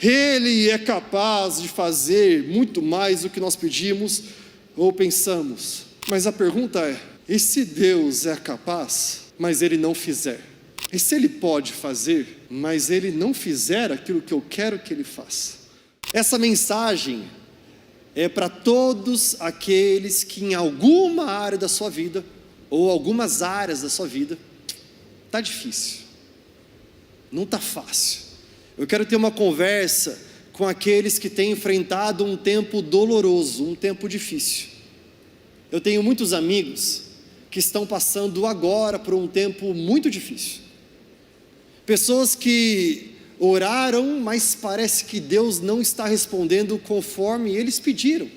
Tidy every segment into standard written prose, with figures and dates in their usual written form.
Ele é capaz de fazer muito mais do que nós pedimos ou pensamos. Mas a pergunta é: e se Deus é capaz, mas Ele não fizer? E se Ele pode fazer, mas Ele não fizer aquilo que eu quero que Ele faça? Essa mensagem é para todos aqueles que em alguma área da sua vida, ou algumas áreas da sua vida, está difícil, não está fácil. Eu quero ter uma conversa com aqueles que têm enfrentado um tempo doloroso, um tempo difícil. Eu tenho muitos amigos que estão passando agora por um tempo muito difícil. Pessoas que oraram, mas parece que Deus não está respondendo conforme eles pediram.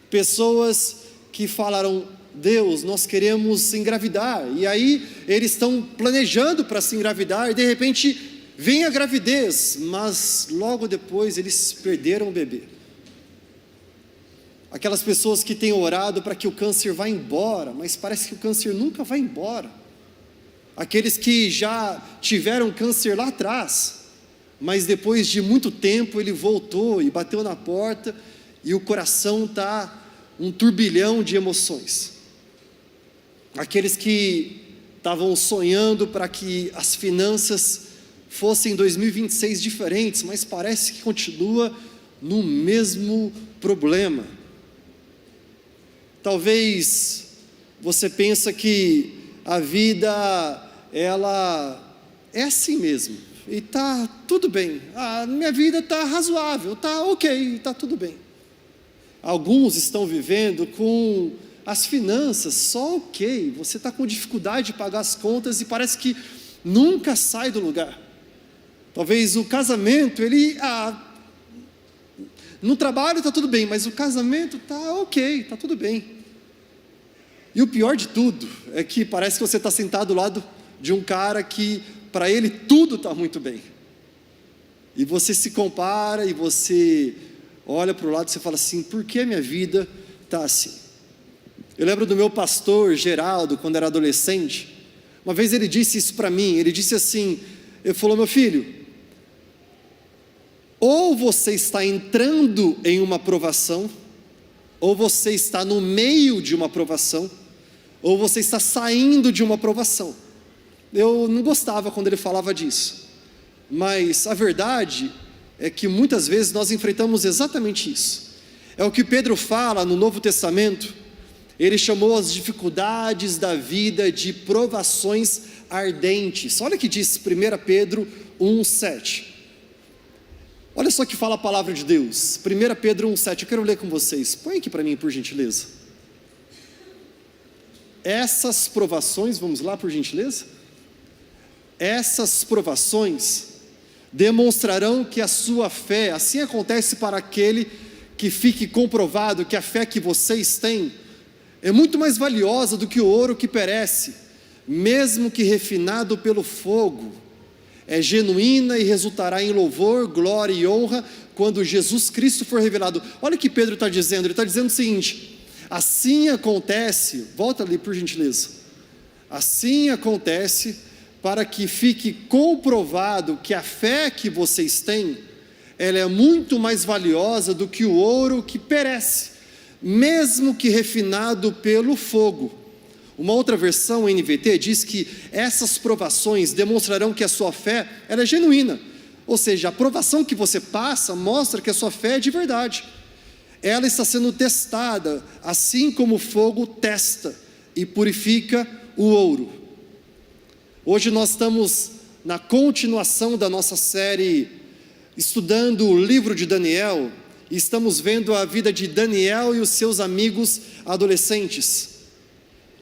Pessoas que falaram: Deus, nós queremos engravidar, e aí eles estão planejando para se engravidar, e de repente vem a gravidez, mas logo depois eles perderam o bebê. Aquelas pessoas que têm orado para que o câncer vá embora, mas parece que o câncer nunca vai embora. Aqueles que já tiveram câncer lá atrás, mas depois de muito tempo ele voltou e bateu na porta, e o coração está um turbilhão de emoções. Aqueles que estavam sonhando para que as finanças fossem em 2026 diferentes, mas parece que continua no mesmo problema. Talvez você pense que a vida, ela é assim mesmo, e está tudo bem, a minha vida está razoável, está ok, está tudo bem. Alguns estão vivendo com as finanças só ok, você está com dificuldade de pagar as contas e parece que nunca sai do lugar. Talvez o casamento, no trabalho está tudo bem, mas o casamento está ok, está tudo bem. E o pior de tudo é que parece que você está sentado ao lado de um cara que para ele tudo está muito bem. E você se compara e você olha para o lado e você fala assim: por que a minha vida está assim? Eu lembro do meu pastor Geraldo, quando era adolescente. Uma vez ele disse isso para mim, ele disse assim, ele falou: meu filho, ou você está entrando em uma provação, ou você está no meio de uma provação, ou você está saindo de uma provação. Eu não gostava quando ele falava disso, mas a verdade é que muitas vezes nós enfrentamos exatamente isso. É o que Pedro fala no Novo Testamento. Ele chamou as dificuldades da vida de provações ardentes. Olha o que diz 1 Pedro 1,7. Olha só que fala a palavra de Deus, 1 Pedro 1,7, eu quero ler com vocês, põe aqui para mim por gentileza. Essas provações, vamos lá por gentileza? Essas provações demonstrarão que a sua fé, assim acontece para aquele que fique comprovado que a fé que vocês têm é muito mais valiosa do que o ouro que perece, mesmo que refinado pelo fogo. É genuína e resultará em louvor, glória e honra quando Jesus Cristo for revelado. Olha o que Pedro está dizendo, ele está dizendo o seguinte: assim acontece, volta ali por gentileza, assim acontece para que fique comprovado que a fé que vocês têm, ela é muito mais valiosa do que o ouro que perece, mesmo que refinado pelo fogo. Uma outra versão, NVT, diz que essas provações demonstrarão que a sua fé ela é genuína. Ou seja, a provação que você passa mostra que a sua fé é de verdade. Ela está sendo testada, assim como o fogo testa e purifica o ouro. Hoje nós estamos na continuação da nossa série, estudando o livro de Daniel, e estamos vendo a vida de Daniel e os seus amigos adolescentes.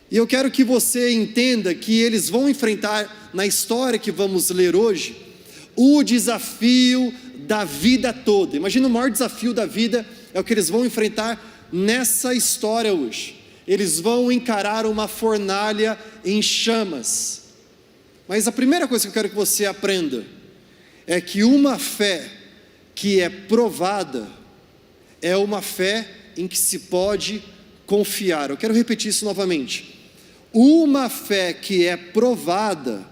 E eu quero que você entenda que eles vão enfrentar, na história que vamos ler hoje, o desafio da vida toda. Imagina, o maior desafio da vida é o que eles vão enfrentar nessa história hoje. Eles vão encarar uma fornalha em chamas. Mas a primeira coisa que eu quero que você aprenda é que uma fé que é provada é uma fé em que se pode confiar. Eu quero repetir isso novamente. Uma fé que é provada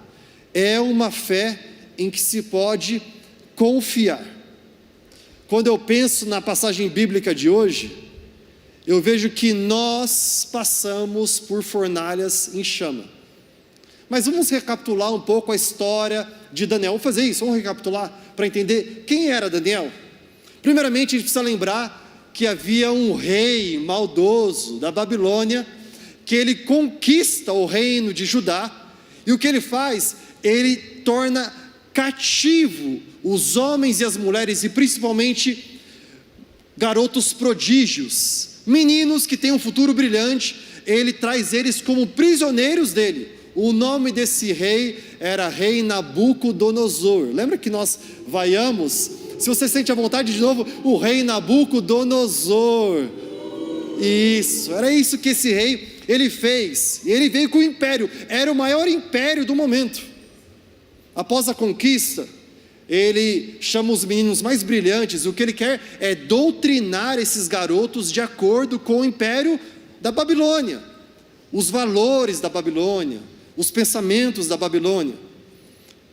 é uma fé em que se pode confiar. quando eu penso na passagem bíblica de hoje, eu vejo que nós passamos por fornalhas em chama. Mas vamos recapitular um pouco a história de Daniel. Vamos fazer isso, vamos recapitular para entender quem era Daniel. Primeiramente, a gente precisa lembrar que havia um rei maldoso da Babilônia, que ele conquista o reino de Judá, e o que ele faz? Ele torna cativo os homens e as mulheres, e principalmente garotos prodígios, meninos que têm um futuro brilhante. Ele traz eles como prisioneiros dele. O nome desse rei era rei Nabucodonosor. Lembra que nós vaiamos? Se você sente a vontade de novo, o rei Nabucodonosor. Isso, era isso que esse rei, ele fez. E ele veio com o império, era o maior império do momento. Após a conquista, ele chama os meninos mais brilhantes. O que ele quer é doutrinar esses garotos de acordo com o império da Babilônia, os valores da Babilônia, os pensamentos da Babilônia.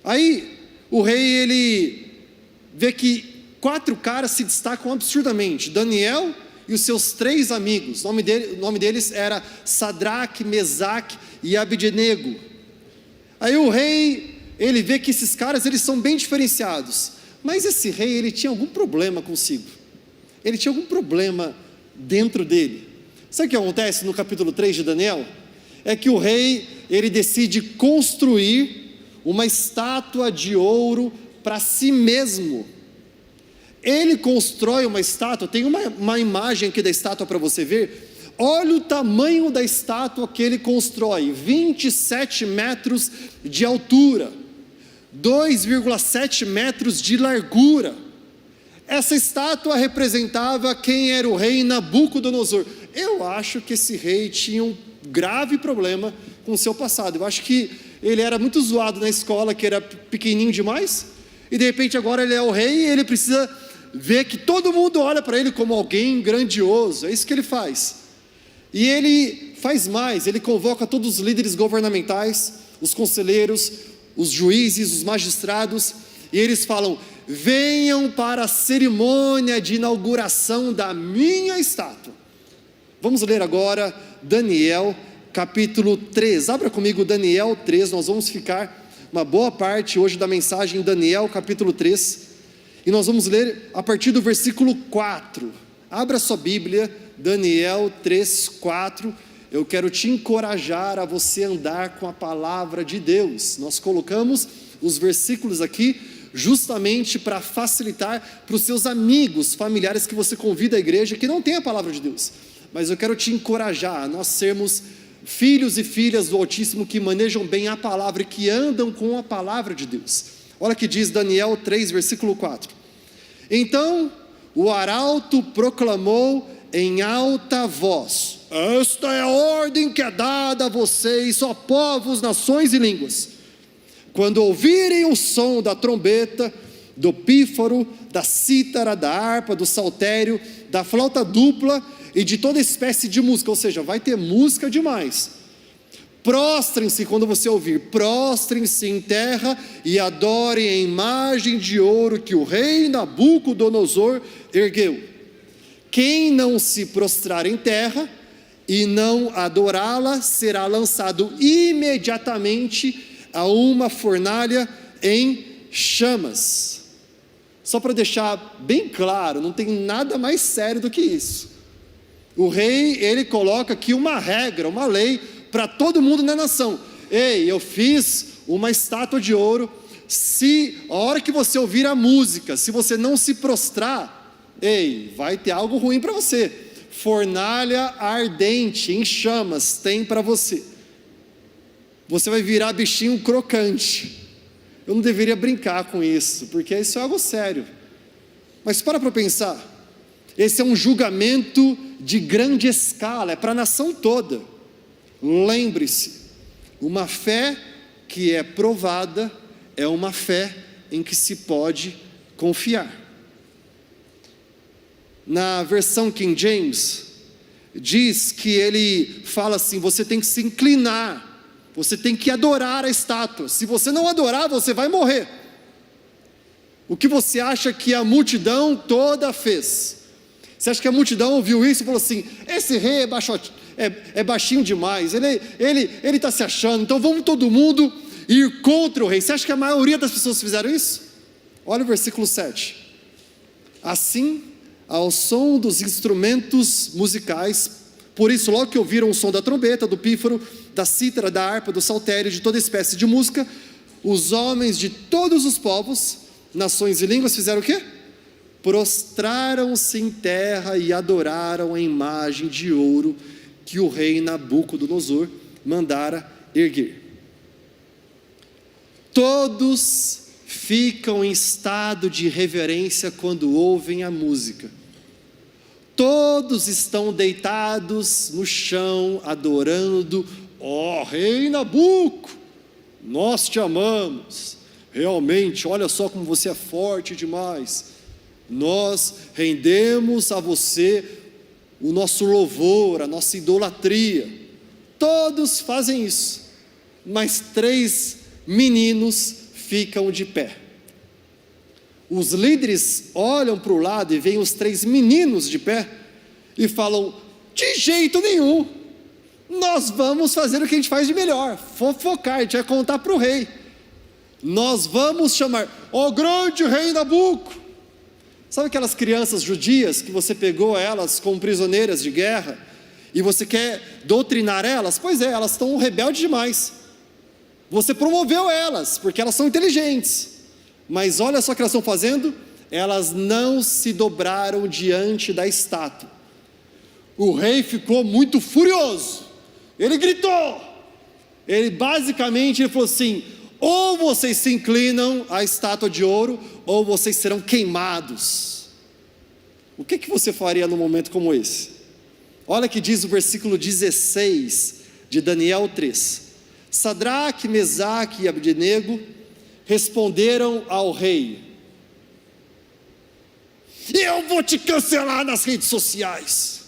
Aí o rei, ele vê que 4 caras se destacam absurdamente: Daniel e os seus 3 amigos. O nome deles era Sadraque, Mesaque e Abednego. Aí o rei, ele vê que esses caras, eles são bem diferenciados, mas esse rei, ele tinha algum problema consigo, ele tinha algum problema dentro dele. Sabe o que acontece no capítulo 3 de Daniel? É que o rei, ele decide construir uma estátua de ouro para si mesmo. Ele constrói uma estátua, tem uma imagem aqui da estátua para você ver. Olha o tamanho da estátua que ele constrói: 27 metros de altura, 2,7 metros de largura. Essa estátua representava quem era o rei Nabucodonosor. Eu acho que esse rei tinha um grave problema com o seu passado. Eu acho que ele era muito zoado na escola, que era pequenininho demais, e de repente agora ele é o rei e ele precisa ver que todo mundo olha para ele como alguém grandioso. É isso que ele faz. E ele faz mais, ele convoca todos os líderes governamentais, os conselheiros, os juízes, os magistrados, e eles falam: venham para a cerimônia de inauguração da minha estátua. Vamos ler agora Daniel capítulo 3, abra comigo Daniel 3, nós vamos ficar uma boa parte hoje da mensagem em Daniel capítulo 3, e nós vamos ler a partir do versículo 4, abra sua Bíblia, Daniel 3, 4, eu quero te encorajar a você andar com a palavra de Deus. Nós colocamos os versículos aqui justamente para facilitar para os seus amigos, familiares que você convida à igreja, que não tem a palavra de Deus, mas eu quero te encorajar a nós sermos filhos e filhas do Altíssimo que manejam bem a palavra e que andam com a palavra de Deus. Olha que diz Daniel 3, versículo 4: então o arauto proclamou em alta voz: esta é a ordem que é dada a vocês, ó povos, nações e línguas. Quando ouvirem o som da trombeta, do pífaro, da cítara, da harpa, do saltério, da flauta dupla e de toda espécie de música, ou seja, vai ter música demais. Prostrem-se, quando você ouvir, prostrem-se em terra e adorem a imagem de ouro que o rei Nabucodonosor ergueu. Quem não se prostrar em terra e não adorá-la será lançado imediatamente a uma fornalha em chamas. Só para deixar bem claro, não tem nada mais sério do que isso. O rei, ele coloca aqui uma regra, uma lei para todo mundo na nação. Ei, eu fiz uma estátua de ouro, se a hora que você ouvir a música, se você não se prostrar, ei, vai ter algo ruim para você. Fornalha ardente, em chamas, tem para você. Você vai virar bichinho crocante. Eu não deveria brincar com isso, porque isso é algo sério. Mas para pensar, esse é um julgamento de grande escala, é para a nação toda. Lembre-se, uma fé que é provada é uma fé em que se pode confiar. Na versão King James, diz que ele fala assim: você tem que se inclinar, você tem que adorar a estátua. Se você não adorar, você vai morrer. O que você acha que a multidão fez? Você acha que a multidão ouviu isso e falou assim: esse rei é baixinho demais, ele está se achando, então vamos todo mundo ir contra o rei. Você acha que a maioria das pessoas fizeram isso? Olha o versículo 7. Assim, ao som dos instrumentos musicais, por isso logo que ouviram o som da trombeta, do pífaro, da cítara, da harpa, do saltério, de toda espécie de música, os homens de todos os povos, nações e línguas fizeram o quê? Prostraram-se em terra e adoraram a imagem de ouro que o rei Nabucodonosor mandara erguer. Todos ficam em estado de reverência quando ouvem a música. Todos estão deitados no chão, adorando: ó rei Nabuco, nós te amamos, realmente, olha só como você é forte demais, nós rendemos a você o nosso louvor, a nossa idolatria. Todos fazem isso, mas 3 meninos ficam de pé. Os líderes olham para o lado e veem os 3 meninos de pé e falam: de jeito nenhum, nós vamos fazer o que a gente faz de melhor, fofocar, a gente vai contar para o rei, nós vamos chamar: ó grande rei Nabuco. Sabe aquelas crianças judias que você pegou elas como prisioneiras de guerra e você quer doutrinar elas? Pois é, elas estão rebeldes demais. Você promoveu elas porque elas são inteligentes, mas olha só o que elas estão fazendo: elas não se dobraram diante da estátua. O rei ficou muito furioso, ele gritou, ele falou assim: ou vocês se inclinam à estátua de ouro, ou vocês serão queimados. O que você faria num momento como esse? Olha que diz o versículo 16 de Daniel 3. Sadraque, Mesaque e Abdenego responderam ao rei: eu vou te cancelar nas redes sociais,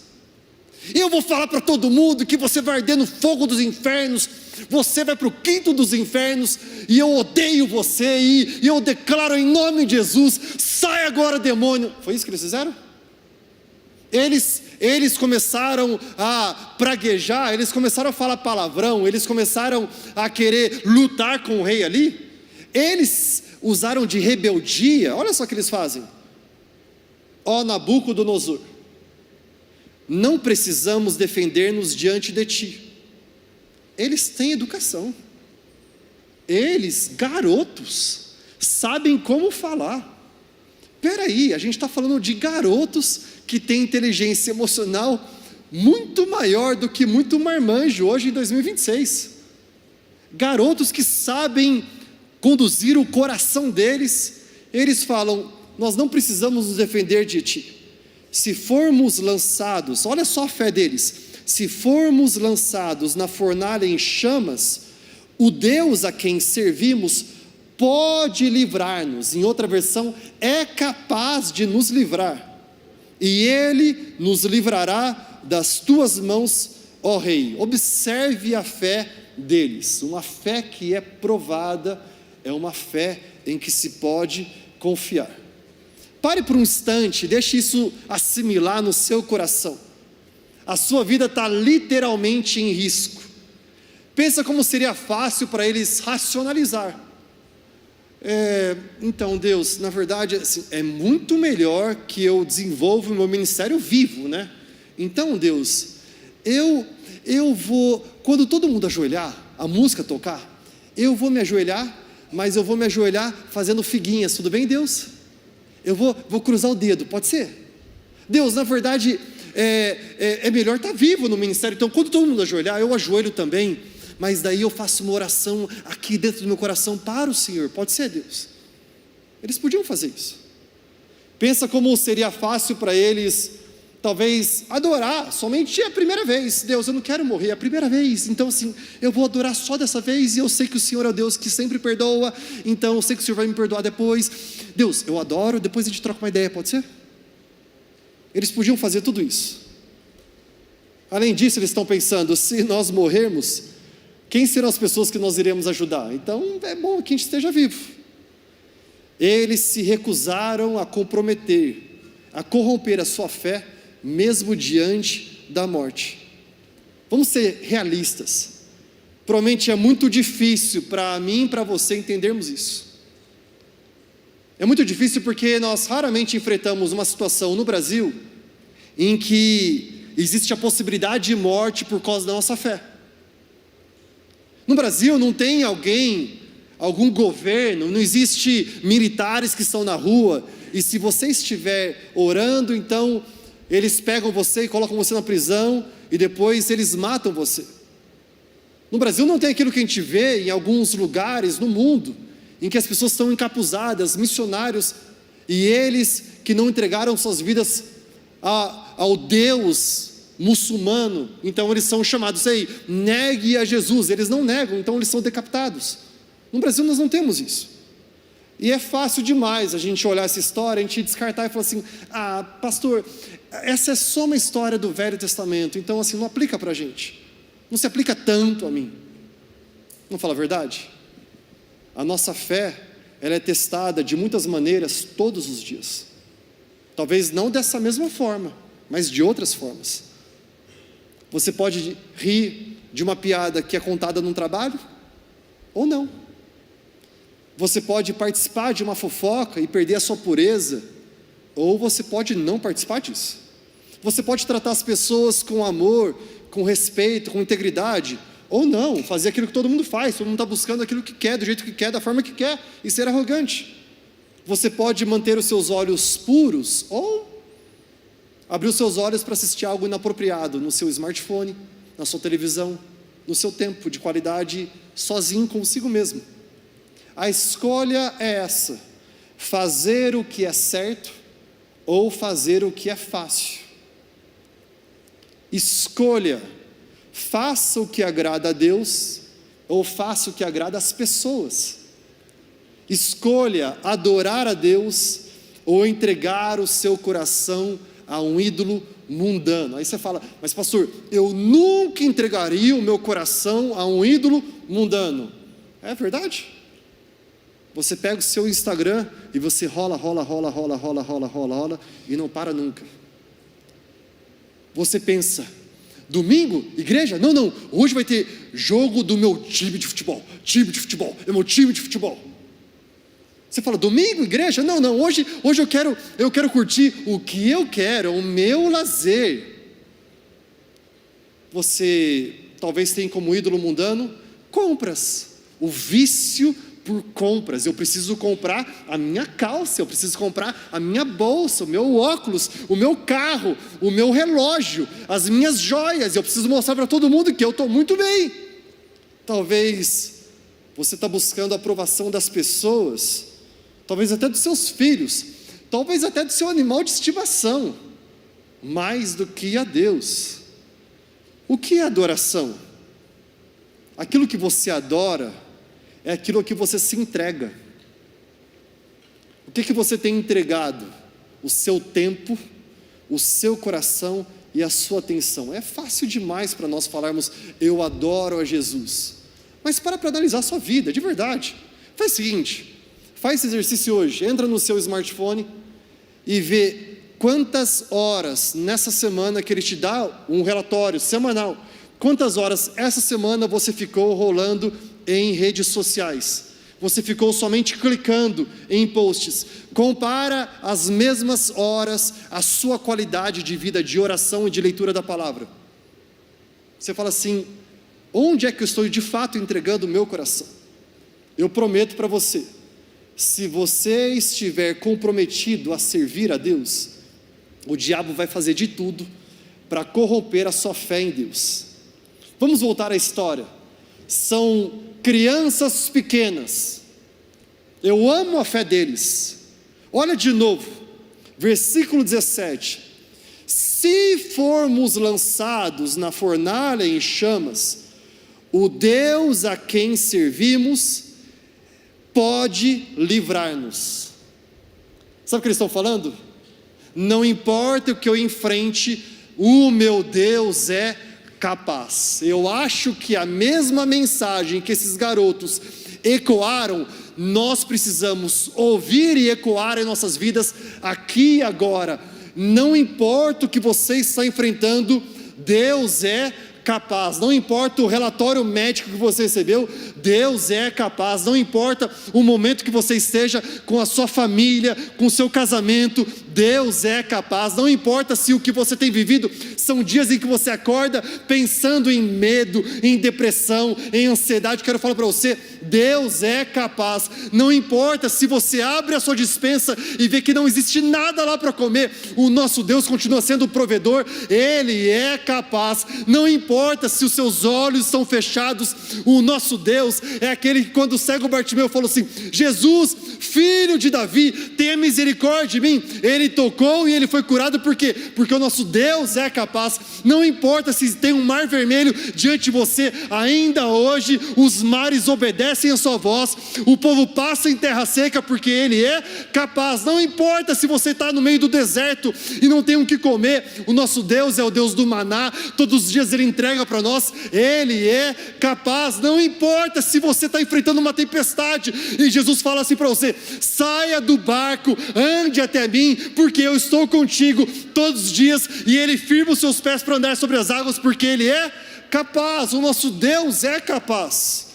eu vou falar para todo mundo que você vai arder no fogo dos infernos, você vai para o quinto dos infernos, e eu odeio você, e eu declaro em nome de Jesus: sai agora, demônio. Foi isso que eles fizeram? Eles começaram a praguejar, eles começaram a falar palavrão, eles começaram a querer lutar com o rei ali, eles usaram de rebeldia. Olha só o que eles fazem: ó Nabucodonosor, não precisamos defender-nos diante de ti. Eles têm educação, eles, garotos, sabem como falar. Peraí, a gente está falando de garotos que têm inteligência emocional muito maior do que muito marmanjo hoje em 2026. Garotos que sabem conduzir o coração deles. Eles falam: nós não precisamos nos defender de ti. Se formos lançados, olha só a fé deles, se formos lançados na fornalha em chamas, o Deus a quem servimos pode livrar-nos. Em outra versão, é capaz de nos livrar, e Ele nos livrará das tuas mãos, ó Rei. Observe a fé deles, uma fé que é provada, é uma fé em que se pode confiar. Pare por um instante, deixe isso assimilar no seu coração. A sua vida está literalmente em risco. Pensa como seria fácil para eles racionalizar. Então Deus, na verdade assim, é muito melhor que eu desenvolva o meu ministério vivo, né? Então Deus, eu vou, quando todo mundo ajoelhar, a música tocar, eu vou me ajoelhar, mas eu vou me ajoelhar fazendo figuinhas, tudo bem Deus? Eu vou cruzar o dedo, pode ser? Deus, na verdade é melhor estar vivo no ministério, então quando todo mundo ajoelhar, eu ajoelho também, mas daí eu faço uma oração aqui dentro do meu coração para o Senhor, pode ser Deus? Eles podiam fazer isso. Pensa como seria fácil para eles, talvez, adorar somente a primeira vez. Deus, eu não quero morrer, é a primeira vez, então assim, eu vou adorar só dessa vez, e eu sei que o Senhor é o Deus que sempre perdoa, então eu sei que o Senhor vai me perdoar depois. Deus, eu adoro, depois a gente troca uma ideia, pode ser? Eles podiam fazer tudo isso. Além disso, eles estão pensando, se nós morrermos, quem serão as pessoas que nós iremos ajudar? Então é bom que a gente esteja vivo. eles se recusaram a comprometer, a corromper a sua fé, mesmo diante da morte. Vamos ser realistas. Provavelmente é muito difícil para mim e para você entendermos isso. É muito difícil porque nós raramente enfrentamos uma situação no Brasil em que existe a possibilidade de morte por causa da nossa fé. No Brasil não tem algum governo, não existe militares que estão na rua, e se você estiver orando, então eles pegam você e colocam você na prisão, e depois eles matam você. No Brasil não tem aquilo que a gente vê em alguns lugares no mundo, em que as pessoas estão encapuzadas, missionários, e eles que não entregaram suas vidas ao Deus muçulmano, então eles são chamados aí, negue a Jesus, eles não negam, então eles são decapitados. No Brasil nós não temos isso, e é fácil demais a gente olhar essa história, a gente descartar e falar assim, pastor, essa é só uma história do Velho Testamento, então assim, não aplica para a gente, não se aplica tanto a mim. Não fala a verdade? A nossa fé, ela é testada de muitas maneiras todos os dias, talvez não dessa mesma forma, mas de outras formas. Você pode rir de uma piada que é contada num trabalho, ou não. Você pode participar de uma fofoca e perder a sua pureza, ou você pode não participar disso. Você pode tratar as pessoas com amor, com respeito, com integridade, ou não, fazer aquilo que todo mundo faz, todo mundo está buscando aquilo que quer, do jeito que quer, da forma que quer, e ser arrogante. Você pode manter os seus olhos puros, ou abrir os seus olhos para assistir algo inapropriado no seu smartphone, na sua televisão, no seu tempo de qualidade, sozinho consigo mesmo. A escolha é essa: fazer o que é certo ou fazer o que é fácil. Escolha, faça o que agrada a Deus ou faça o que agrada às pessoas. Escolha adorar a Deus ou entregar o seu coração a um ídolo mundano. Aí você fala, mas pastor, eu nunca entregaria o meu coração a um ídolo mundano. É verdade? Você pega o seu Instagram e você rola e não para nunca. Você pensa, domingo, igreja? Não, hoje vai ter jogo do meu time de futebol, é meu time de futebol. Você fala, domingo, igreja? Não, hoje eu quero curtir o que eu quero, o meu lazer. Você talvez tenha como ídolo mundano compras, o vício por compras. Eu preciso comprar a minha calça, eu preciso comprar a minha bolsa, o meu óculos, o meu carro, o meu relógio, as minhas joias. Eu preciso mostrar para todo mundo que eu estou muito bem. Talvez você está buscando a aprovação das pessoas, talvez até dos seus filhos, talvez até do seu animal de estimação, mais do que a Deus. O que é adoração? Aquilo que você adora é aquilo que você se entrega. O que você tem entregado? O seu tempo, o seu coração e a sua atenção. É fácil demais para nós falarmos, eu adoro a Jesus. Mas para analisar a sua vida, de verdade. Faz o seguinte, faz esse exercício hoje, entra no seu smartphone e vê quantas horas nessa semana que ele te dá um relatório semanal, quantas horas essa semana você ficou rolando em redes sociais, você ficou somente clicando em posts. Compara as mesmas horas, a sua qualidade de vida, de oração e de leitura da palavra. Você fala assim, onde é que eu estou de fato entregando o meu coração? Eu prometo para você, se você estiver comprometido a servir a Deus, o diabo vai fazer de tudo para corromper a sua fé em Deus. Vamos voltar à história. São crianças pequenas, eu amo a fé deles. Olha de novo, versículo 17: se formos lançados na fornalha em chamas, o Deus a quem servimos pode livrar-nos. Sabe o que eles estão falando? Não importa o que eu enfrente, o meu Deus é capaz. Eu acho que a mesma mensagem que esses garotos ecoaram nós precisamos ouvir e ecoar em nossas vidas, aqui e agora. Não importa o que você está enfrentando, Deus é capaz. Não importa o relatório médico que você recebeu, Deus é capaz. Não importa o momento que você esteja com a sua família, com o seu casamento, Deus é capaz. Não importa se o que você tem vivido são dias em que você acorda pensando em medo, em depressão, em ansiedade. Quero falar para você, Deus é capaz. Não importa se você abre a sua despensa e vê que não existe nada lá para comer, o nosso Deus continua sendo o provedor. Ele é capaz. Não importa se os seus olhos estão fechados, o nosso Deus é aquele que, quando o cego Bartimeu falou assim: Jesus, filho de Davi, tenha misericórdia de mim, ele tocou e ele foi curado. Por quê? Porque o nosso Deus é capaz. Não importa se tem um mar vermelho diante de você, ainda hoje os mares obedecem a sua voz, o povo passa em terra seca, porque ele é capaz. Não importa se você está no meio do deserto e não tem o que comer, o nosso Deus é o Deus do maná, todos os dias ele entrega para nós, ele é capaz. Não importa se você está enfrentando uma tempestade e Jesus fala assim para você: saia do barco, ande até mim, porque eu estou contigo todos os dias, e ele firma os seus pés para andar sobre as águas, porque ele é capaz. O nosso Deus é capaz.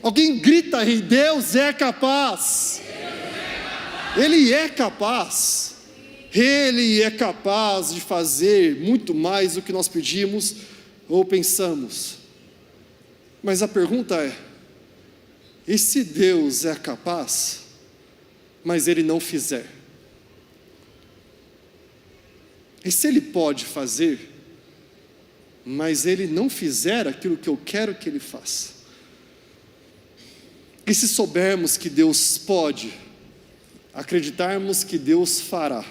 Alguém grita aí: Deus é capaz. Ele é capaz. Ele é capaz de fazer muito mais do que nós pedimos ou pensamos. Mas a pergunta é: e se Deus é capaz, mas Ele não fizer? E se Ele pode fazer, mas Ele não fizer aquilo que eu quero que Ele faça? E se soubermos que Deus pode, acreditarmos que Deus fará,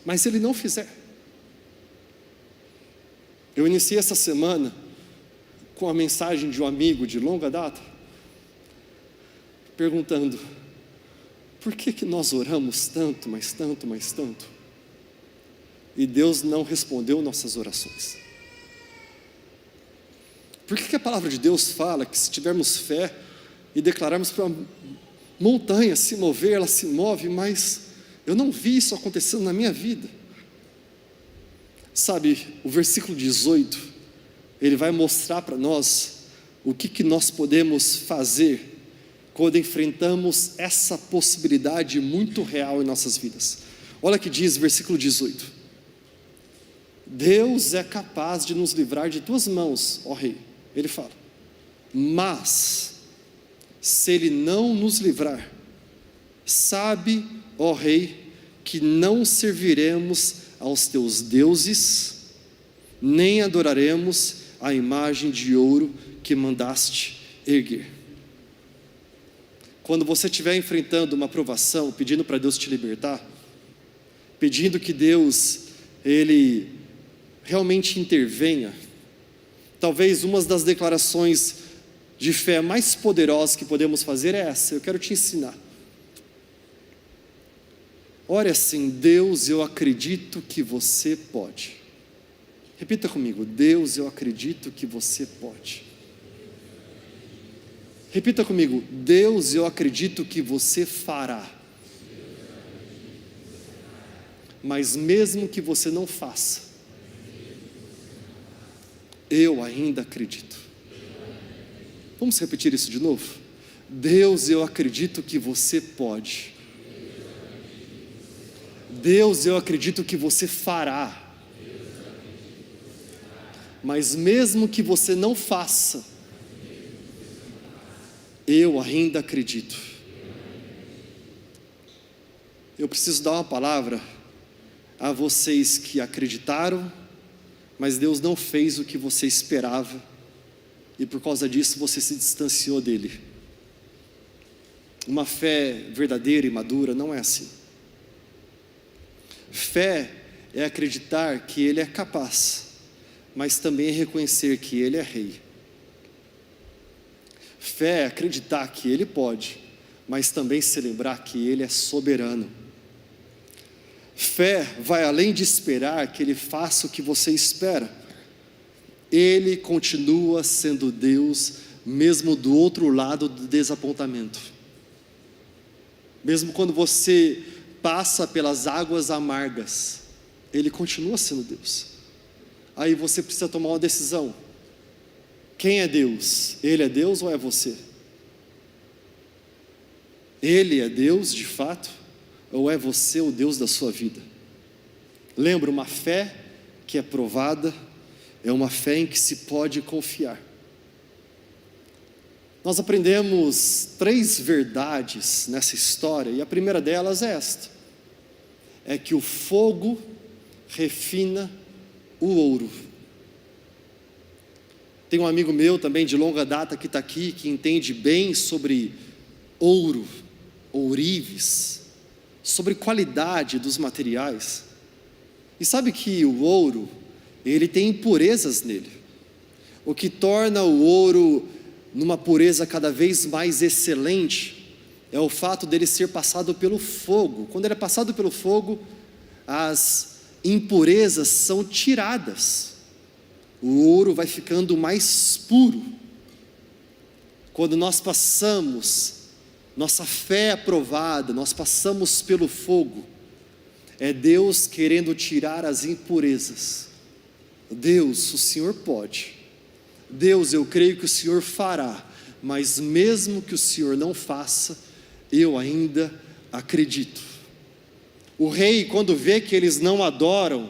mas Ele não fizer? Eu iniciei essa semana com a mensagem de um amigo de longa data, perguntando: por que nós oramos tanto, mas tanto, mas tanto, e Deus não respondeu nossas orações? Por que a palavra de Deus fala que se tivermos fé e declararmos para uma montanha se mover, ela se move, mas eu não vi isso acontecendo na minha vida? Sabe, o versículo 18, ele vai mostrar para nós o que nós podemos fazer quando enfrentamos essa possibilidade muito real em nossas vidas. Olha o que diz versículo 18: Deus é capaz de nos livrar de tuas mãos, ó rei. Ele fala: mas se Ele não nos livrar, sabe, ó rei, que não serviremos aos teus deuses, nem adoraremos a imagem de ouro que mandaste erguer. Quando você estiver enfrentando uma provação, pedindo para Deus te libertar, pedindo que Deus, Ele realmente intervenha, talvez uma das declarações de fé mais poderosas que podemos fazer é essa: eu quero te ensinar. Ore assim: Deus, eu acredito que você pode. Repita comigo: Deus, eu acredito que você pode. Repita comigo: Deus, eu acredito que você fará. Mas mesmo que você não faça, eu ainda acredito. Vamos repetir isso de novo? Deus, eu acredito que você pode. Deus, eu acredito que você fará. Mas mesmo que você não faça, eu ainda acredito. Eu preciso dar uma palavra a vocês que acreditaram, mas Deus não fez o que você esperava, e por causa disso você se distanciou dele. Uma fé verdadeira e madura não é assim. Fé é acreditar que Ele é capaz, mas também é reconhecer que Ele é Rei. Fé é acreditar que Ele pode, mas também se lembrar que Ele é soberano. Fé vai além de esperar que Ele faça o que você espera. Ele continua sendo Deus, mesmo do outro lado do desapontamento. Mesmo quando você passa pelas águas amargas, Ele continua sendo Deus. Aí você precisa tomar uma decisão. Quem é Deus? Ele é Deus ou é você? Ele é Deus de fato? Ou é você o Deus da sua vida? Lembra, uma fé que é provada é uma fé em que se pode confiar. Nós aprendemos 3 verdades nessa história, e a primeira delas é esta: é que o fogo refina o ouro. Tem um amigo meu também de longa data que está aqui, que entende bem sobre ouro, ourives, sobre qualidade dos materiais. E sabe que o ouro, ele tem impurezas nele, o que torna o ouro numa pureza cada vez mais excelente é o fato dele ser passado pelo fogo. Quando ele é passado pelo fogo, as impurezas são tiradas, o ouro vai ficando mais puro. Quando nós passamos, nossa fé é aprovada, nós passamos pelo fogo, é Deus querendo tirar as impurezas. Deus, o Senhor pode. Deus, eu creio que o Senhor fará, mas mesmo que o Senhor não faça, eu ainda acredito. O rei, quando vê que eles não adoram,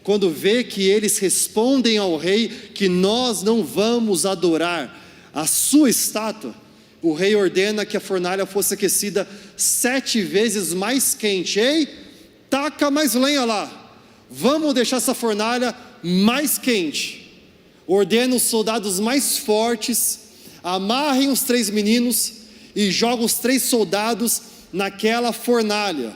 quando vê que eles respondem ao rei que nós não vamos adorar a sua estátua, o rei ordena que a fornalha fosse aquecida 7 vezes mais quente. Ei, taca mais lenha lá, vamos deixar essa fornalha mais quente. Ordena os soldados mais fortes, amarrem os 3 meninos e jogam os 3 soldados naquela fornalha.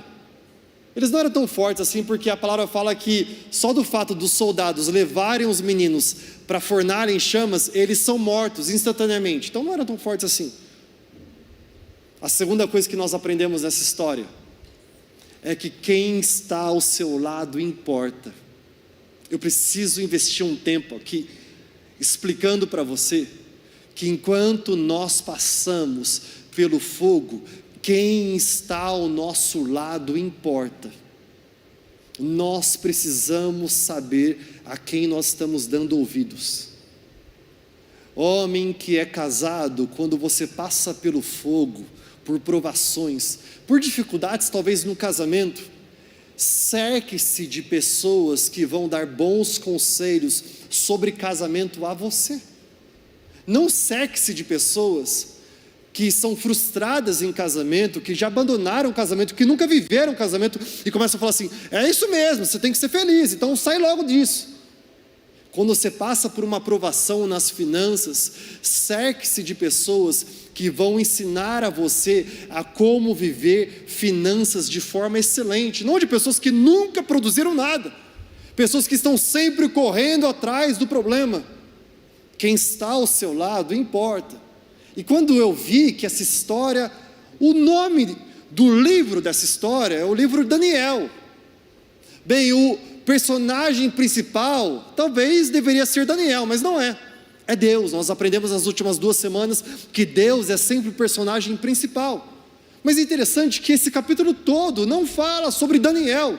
Eles não eram tão fortes assim, porque a palavra fala que só do fato dos soldados levarem os meninos para a fornalha em chamas, eles são mortos instantaneamente. Então não eram tão fortes assim. A segunda coisa que nós aprendemos nessa história é que quem está ao seu lado importa. Eu preciso investir um tempo aqui explicando para você que enquanto nós passamos pelo fogo, quem está ao nosso lado importa. Nós precisamos saber a quem nós estamos dando ouvidos. Homem que é casado, quando você passa pelo fogo, por provações, por dificuldades talvez no casamento, cerque-se de pessoas que vão dar bons conselhos sobre casamento a você. Não cerque-se de pessoas que são frustradas em casamento, que já abandonaram o casamento, que nunca viveram o casamento e começam a falar assim: é isso mesmo, você tem que ser feliz, então sai logo disso. Quando você passa por uma provação nas finanças, cerque-se de pessoas que vão ensinar a você a como viver finanças de forma excelente, não de pessoas que nunca produziram nada, pessoas que estão sempre correndo atrás do problema. Quem está ao seu lado importa. E quando eu vi que essa história, o nome do livro dessa história é o livro Daniel. Bem, o personagem principal talvez deveria ser Daniel, mas não é. É Deus. Nós aprendemos nas últimas 2 semanas que Deus é sempre o personagem principal. Mas é interessante que esse capítulo todo não fala sobre Daniel,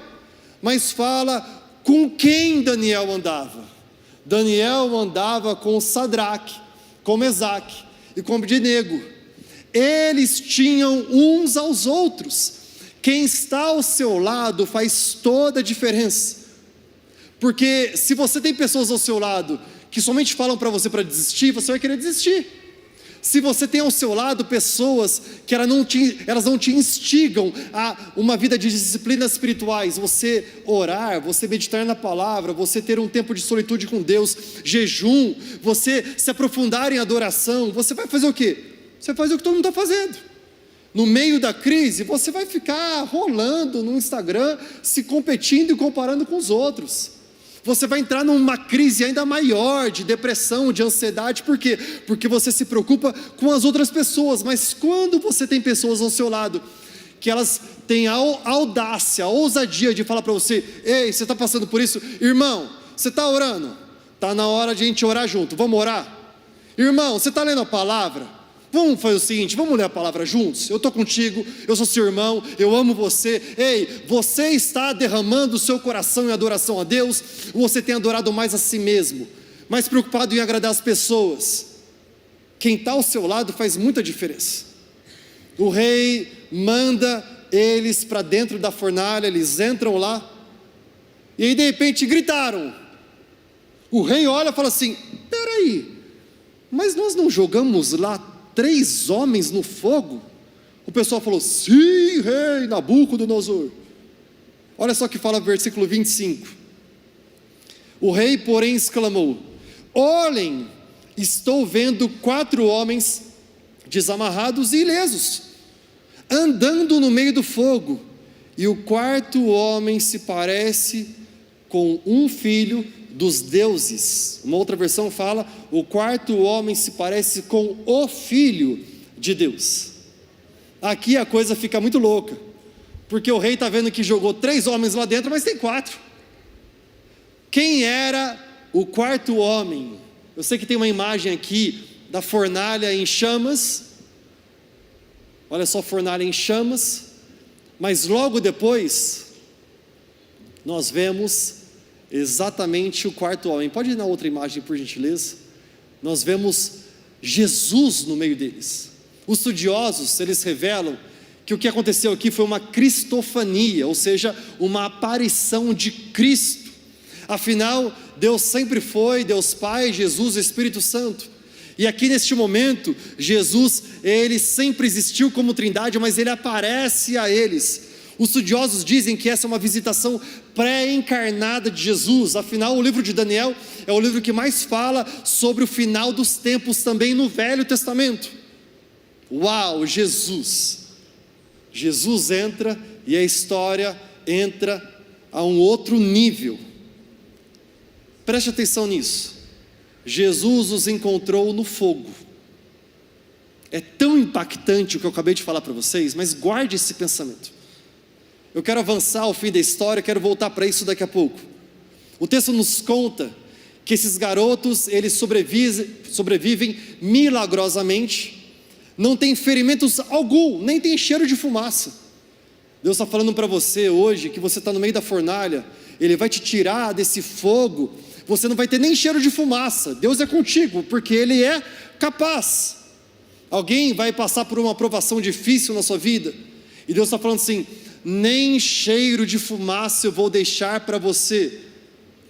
mas fala com quem Daniel andava. Daniel andava com Sadraque, com Mesaque e com Abdenego. Eles tinham uns aos outros. Quem está ao seu lado faz toda a diferença. Porque se você tem pessoas ao seu lado que somente falam para você para desistir, você vai querer desistir. Se você tem ao seu lado pessoas que elas não te instigam a uma vida de disciplinas espirituais, você orar, você meditar na palavra, você ter um tempo de solitude com Deus, jejum, você se aprofundar em adoração, você vai fazer o quê? Você faz o que todo mundo está fazendo. No meio da crise, você vai ficar rolando no Instagram, se competindo e comparando com os outros. Você vai entrar numa crise ainda maior de depressão, de ansiedade. Por quê? Porque você se preocupa com as outras pessoas. Mas quando você tem pessoas ao seu lado que elas têm a audácia, a ousadia de falar para você: ei, você está passando por isso? Irmão, você está orando? Está na hora de a gente orar junto, vamos orar? Irmão, você está lendo a palavra? Vamos fazer o seguinte, vamos ler a palavra juntos? Eu estou contigo, eu sou seu irmão, eu amo você. Ei, você está derramando o seu coração em adoração a Deus, ou você tem adorado mais a si mesmo, mais preocupado em agradar as pessoas? Quem está ao seu lado faz muita diferença. O rei manda eles para dentro da fornalha, eles entram lá, e aí de repente gritaram. O rei olha e fala assim: peraí, mas nós não jogamos lá 3 homens no fogo? O pessoal falou: sim, rei Nabucodonosor. Olha só o que fala o versículo 25. O rei, porém, exclamou: olhem, estou vendo 4 homens desamarrados e ilesos, andando no meio do fogo, e o 4º homem se parece com um filho dos deuses. Uma outra versão fala: o 4º homem se parece com o filho de Deus. Aqui a coisa fica muito louca, porque o rei está vendo que jogou 3 homens lá dentro, mas tem 4. Quem era o 4º homem? Eu sei que tem uma imagem aqui da fornalha em chamas. Olha só, fornalha em chamas. Mas logo depois nós vemos exatamente o 4º homem. Pode ir na outra imagem, por gentileza? Nós vemos Jesus no meio deles. Os estudiosos, eles revelam que o que aconteceu aqui foi uma cristofania, ou seja, uma aparição de Cristo. Afinal, Deus sempre foi Deus Pai, Jesus, Espírito Santo. E aqui neste momento, Jesus, ele sempre existiu como trindade, mas ele aparece a eles. Os estudiosos dizem que essa é uma visitação pré-encarnada de Jesus. Afinal, o livro de Daniel é o livro que mais fala sobre o final dos tempos também no Velho Testamento. Uau, Jesus! Jesus entra e a história entra a um outro nível. Preste atenção nisso. Jesus os encontrou no fogo. É tão impactante o que eu acabei de falar para vocês, mas guarde esse pensamento. Eu quero avançar ao fim da história, quero voltar para isso daqui a pouco. O texto nos conta que esses garotos, eles sobrevivem milagrosamente, não tem ferimentos algum, nem tem cheiro de fumaça. Deus está falando para você hoje, que você está no meio da fornalha, Ele vai te tirar desse fogo, você não vai ter nem cheiro de fumaça. Deus é contigo, porque Ele é capaz. Alguém vai passar por uma provação difícil na sua vida, e Deus está falando assim: nem cheiro de fumaça eu vou deixar para você.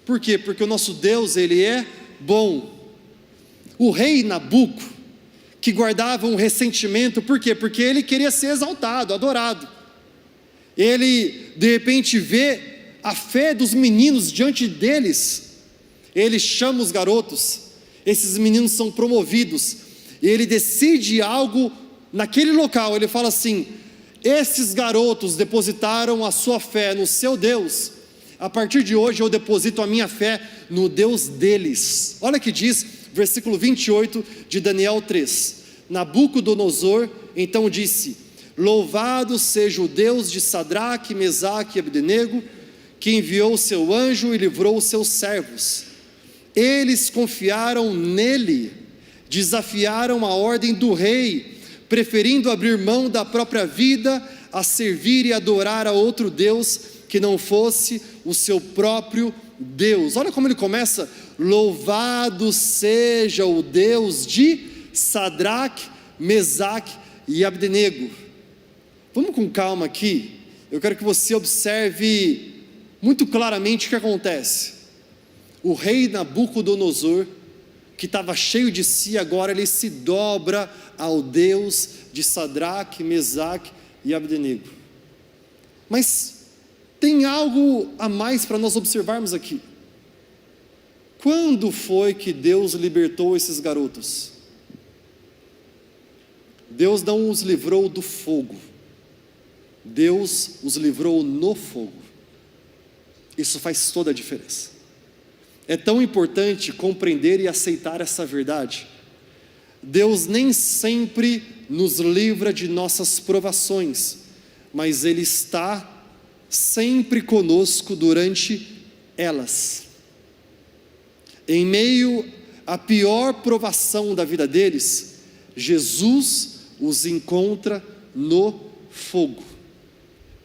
Por quê? Porque o nosso Deus, Ele é bom. O rei Nabuco, que guardava um ressentimento, por quê? Porque ele queria ser exaltado, adorado. Ele de repente vê a fé dos meninos diante deles, ele chama os garotos, esses meninos são promovidos, e ele decide algo naquele local. Ele fala assim: esses garotos depositaram a sua fé no seu Deus, a partir de hoje eu deposito a minha fé no Deus deles. Olha que diz, versículo 28 de Daniel 3, Nabucodonosor então disse: louvado seja o Deus de Sadraque, Mesaque e Abdenego, que enviou o seu anjo e livrou os seus servos. Eles confiaram nele, desafiaram a ordem do rei, preferindo abrir mão da própria vida a servir e adorar a outro Deus que não fosse o seu próprio Deus. Olha como ele começa: louvado seja o Deus de Sadraque, Mesaque e Abdenego. Vamos com calma aqui, eu quero que você observe muito claramente o que acontece. O rei Nabucodonosor, que estava cheio de si, agora ele se dobra ao Deus de Sadraque, Mesaque e Abdenego. Mas tem algo a mais para nós observarmos aqui. Quando foi que Deus libertou esses garotos? Deus não os livrou do fogo, Deus os livrou no fogo. Isso faz toda a diferença. É tão importante compreender e aceitar essa verdade. Deus nem sempre nos livra de nossas provações, mas Ele está sempre conosco durante elas. Em meio à pior provação da vida deles, Jesus os encontra no fogo.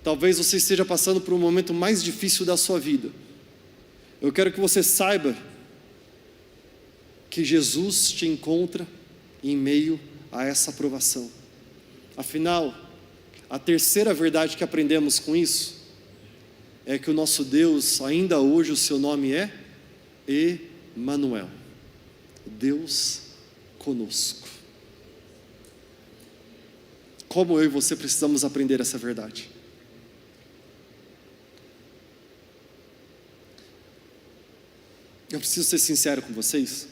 Talvez você esteja passando por um momento mais difícil da sua vida. Eu quero que você saiba que Jesus te encontra em meio a essa provação. Afinal, a terceira verdade que aprendemos com isso é que o nosso Deus, ainda hoje o seu nome é Emanuel, Deus conosco. Como eu e você precisamos aprender essa verdade? Eu preciso ser sincero com vocês,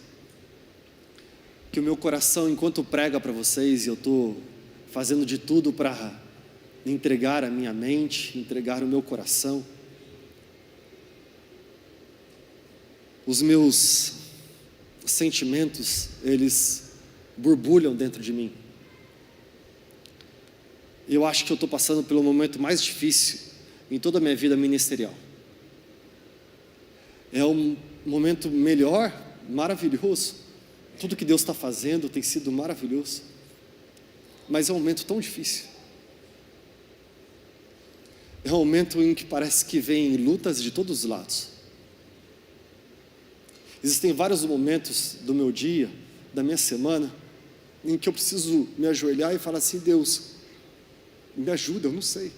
que o meu coração, enquanto prega para vocês, e eu estou fazendo de tudo para entregar a minha mente, entregar o meu coração, os meus sentimentos, eles borbulham dentro de mim. Eu acho que eu estou passando pelo momento mais difícil em toda a minha vida ministerial. É um momento melhor, maravilhoso. Tudo que Deus está fazendo tem sido maravilhoso. Mas é um momento tão difícil. É um momento em que parece que vem lutas de todos os lados. Existem vários momentos do meu dia, da minha semana, em que eu preciso me ajoelhar e falar assim: Deus, me ajuda, eu não sei.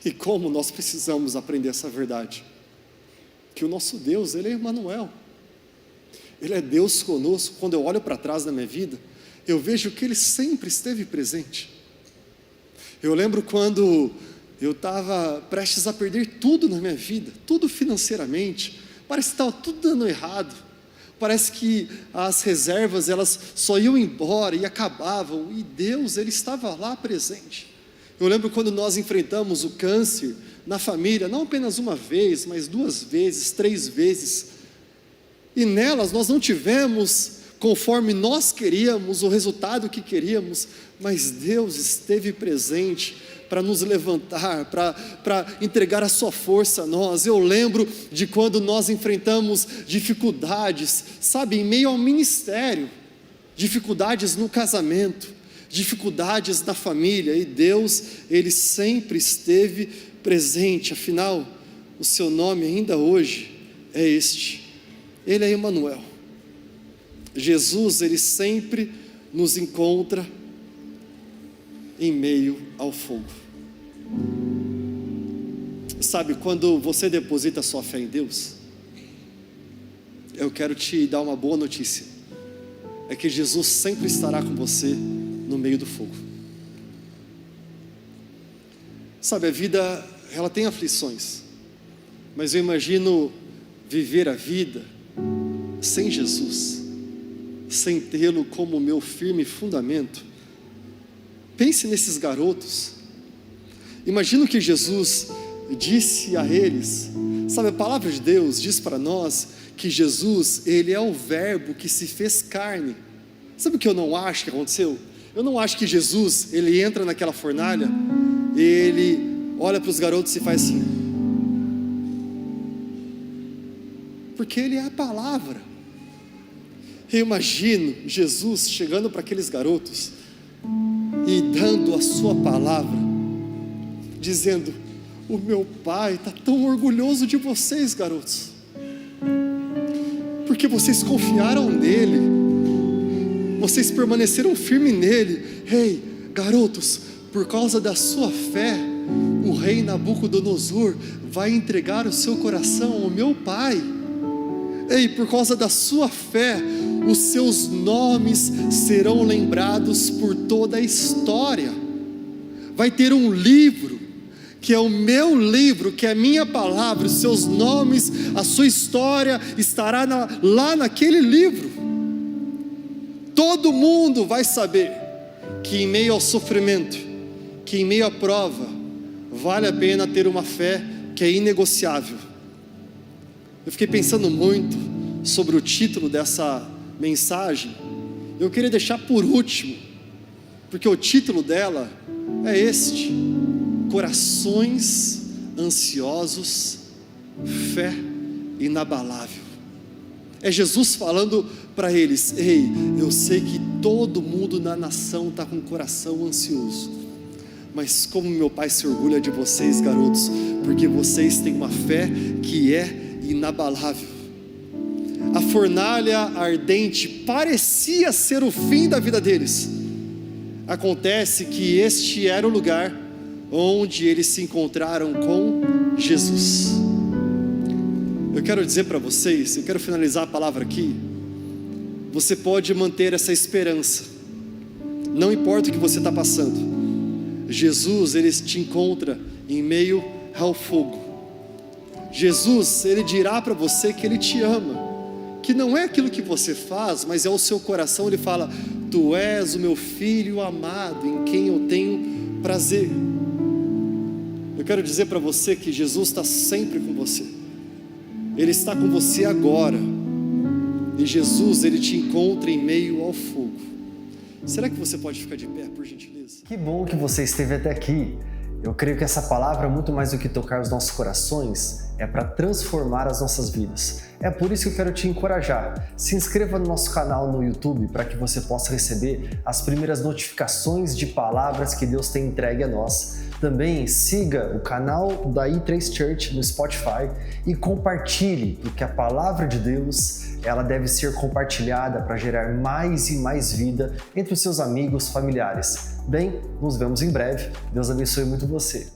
E como nós precisamos aprender essa verdade, que o nosso Deus, Ele é Emanuel, Ele é Deus conosco. Quando eu olho para trás na minha vida, eu vejo que Ele sempre esteve presente. Eu lembro quando eu estava prestes a perder tudo na minha vida, tudo financeiramente, parece que estava tudo dando errado, parece que as reservas elas só iam embora e acabavam, e Deus, Ele estava lá presente. Eu lembro quando nós enfrentamos o câncer na família, não apenas uma vez, mas 2 vezes, 3 vezes, e nelas nós não tivemos conforme nós queríamos, o resultado que queríamos, mas Deus esteve presente para nos levantar, para entregar a sua força a nós. Eu lembro de quando nós enfrentamos dificuldades, sabe, em meio ao ministério, dificuldades no casamento, dificuldades na família, e Deus, Ele sempre esteve presente. Afinal, o seu nome ainda hoje é este, Ele é Emanuel. Jesus, Ele sempre nos encontra em meio ao fogo. Sabe, quando você deposita sua fé em Deus, eu quero te dar uma boa notícia, é que Jesus sempre estará com você no meio do fogo. Sabe, a vida, ela tem aflições, mas eu imagino viver a vida sem Jesus, sem tê-lo como meu firme fundamento. Pense nesses garotos. Imagino que Jesus disse a eles, sabe, a palavra de Deus diz para nós que Jesus, Ele é o verbo que se fez carne. Sabe o que eu não acho que aconteceu? Eu não acho que Jesus, Ele entra naquela fornalha, Ele olha para os garotos e faz assim, porque Ele é a palavra. Eu imagino Jesus chegando para aqueles garotos e dando a sua palavra, dizendo: o meu pai está tão orgulhoso de vocês, garotos, porque vocês confiaram nele, vocês permaneceram firmes nele. Ei, garotos, por causa da sua fé, o rei Nabucodonosor vai entregar o seu coração ao meu pai. Ei, por causa da sua fé, os seus nomes serão lembrados por toda a história. Vai ter um livro, que é o meu livro, que é a minha palavra, os seus nomes, a sua história estará lá naquele livro. Todo mundo vai saber que em meio ao sofrimento, que em meio à prova, vale a pena ter uma fé que é inegociável. Eu fiquei pensando muito sobre o título dessa mensagem. Eu queria deixar por último, porque o título dela é este: Corações ansiosos, fé inabalável. É Jesus falando para eles: ei, eu sei que todo mundo na nação está com o coração ansioso, mas como meu pai se orgulha de vocês, garotos, porque vocês têm uma fé que é inabalável. A fornalha ardente parecia ser o fim da vida deles. Acontece que este era o lugar onde eles se encontraram com Jesus. Eu quero dizer para vocês, eu quero finalizar a palavra aqui. Você pode manter essa esperança, não importa o que você está passando. Jesus, Ele te encontra em meio ao fogo. Jesus, Ele dirá para você que Ele te ama, que não é aquilo que você faz, mas é o seu coração. Ele fala: tu és o meu filho amado, em quem eu tenho prazer. Eu quero dizer para você que Jesus está sempre com você. Ele está com você agora. E Jesus, Ele te encontra em meio ao fogo. Será que você pode ficar de pé, por gentileza? Que bom que você esteve até aqui. Eu creio que essa palavra, muito mais do que tocar os nossos corações, é para transformar as nossas vidas. É por isso que eu quero te encorajar. Se inscreva no nosso canal no YouTube para que você possa receber as primeiras notificações de palavras que Deus tem entregue a nós. Também siga o canal da I3 Church no Spotify e compartilhe, porque a palavra de Deus, ela deve ser compartilhada para gerar mais e mais vida entre os seus amigos, familiares. Bem, nos vemos em breve. Deus abençoe muito você.